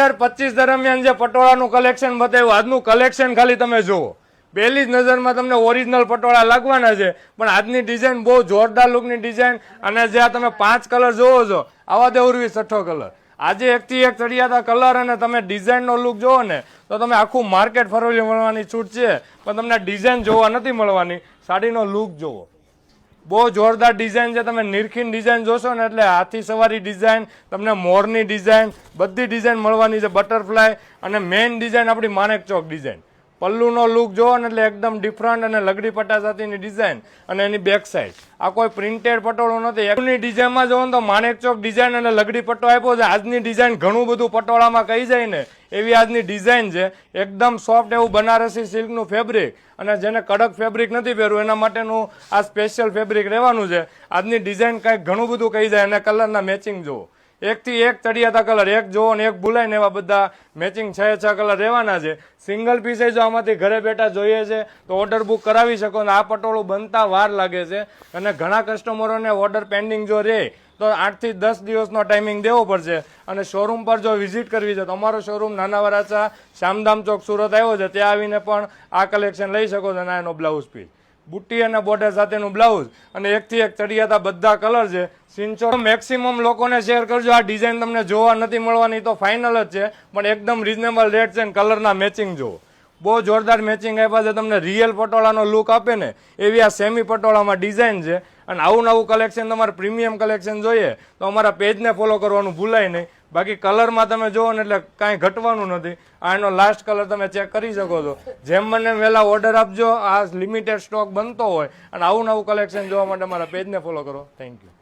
2025 દરમિયાન જે પટોળાનું કલેક્શન બતાવ્યું, આજનું કલેક્શન ખાલી તમે જુઓ, પહેલી જ નજરમાં તમને ઓરિજિનલ પટોળા લાગવાના છે, પણ આજની ડિઝાઇન બહુ જોરદાર લુકની ડિઝાઇન. અને જે આ તમે 5 કલર જોવો છો, આવા દે ઉર્વી 6 કલર, આજે એકથી એક ચડિયાતા કલર, અને તમે ડિઝાઇનનો લુક જોવો ને તો તમે આખું માર્કેટ ફરવી મળવાની છૂટ છે, પણ તમને ડિઝાઇન જોવા નથી મળવાની. સાડીનો લુક જોવો, બહુ જોરદાર ડિઝાઇન છે. તમે નિરખીન ડિઝાઇન જોશો ને એટલે હાથી સવારી ડિઝાઇન, તમને મોરની ડિઝાઇન, બધી ડિઝાઇન મળવાની છે. બટરફ્લાય અને મેઇન ડિઝાઇન આપણી માણેક ચોક ડિઝાઇન. પલ્લુનો લુક જોવો ને એટલે એકદમ ડિફરન્ટ, અને લગડી પટ્ટા સાથેની ડિઝાઇન, અને એની બેક સાઈડ આ કોઈ પ્રિન્ટેડ પટોળું નથી. એકની ડિઝાઇનમાં જોવો ને તો માણેક ચોક ડિઝાઇન અને લગડી પટ્ટો આપ્યો છે. આજની ડિઝાઇન ઘણું બધું પટોળામાં કહી જાય ને એવી આજની ડિઝાઇન છે. એકદમ સોફ્ટ એવું બનારસી સિલ્કનું ફેબ્રિક, અને જેને કડક ફેબ્રિક નથી પહેરવું એના માટેનું આ સ્પેશિયલ ફેબ્રિક રહેવાનું છે. આજની ડિઝાઇન કંઈક ઘણું બધું કહી જાય, અને કલરના મેચિંગ જુઓ, એકથી એક ચડિયાતા કલર, એક જોવો ને એક ભૂલાય ને એવા બધા મેચિંગ 6 કલર રહેવાના છે. સિંગલ પીસ જો આમાંથી ઘરે બેઠા જોઈએ છે તો ઓર્ડર બુક કરાવી શકો. અને આ પટોળું બનતા વાર લાગે છે, અને ઘણા કસ્ટમરોને ઓર્ડર પેન્ડિંગ જો રહે તો 8 થી 10 દિવસનો ટાઈમિંગ દેવો પડશે. અને શોરૂમ પર જો વિઝિટ કરવી છે તો અમારો શોરૂમ નાના વરાછા શ્યામધામ ચોક સુરત આવ્યો છે, ત્યાં આવીને પણ આ કલેક્શન લઈ શકો છો. અને એનો બ્લાઉઝ પીસ, બુટ્ટી અને બોર્ડર સાથેનું બ્લાઉઝ, અને એકથી એક ચડિયાતા બધા કલર છે. સિંચો મેક્સિમમ લોકોને શેર કરજો. આ ડિઝાઇન તમને જોવા નથી મળવાની તો ફાઇનલ જ છે, પણ એકદમ રિઝનેબલ રેટ છે. અને કલરના મેચિંગ જુઓ, બહુ જોરદાર મેચિંગ આપ્યા છે. તમને રિયલ પટોળાનો લુક આપે ને એવી આ સેમી પટોળામાં ડિઝાઇન છે. અને આવું નવું કલેક્શન, તમારે પ્રીમિયમ કલેક્શન જોઈએ તો અમારા પેજને ફોલો કરવાનું ભૂલાય નહીં. બાકી કલરમાં તમે જુઓ ને એટલે કાંઈ ઘટવાનું નથી. આ એનો લાસ્ટ કલર તમે ચેક કરી શકો છો. જેમ મને વહેલા ઓર્ડર આપજો, આ લિમિટેડ સ્ટોક બનતો હોય. અને આવું નવું કલેક્શન જોવા માટે અમારા પેજને ફોલો કરો. Thank you.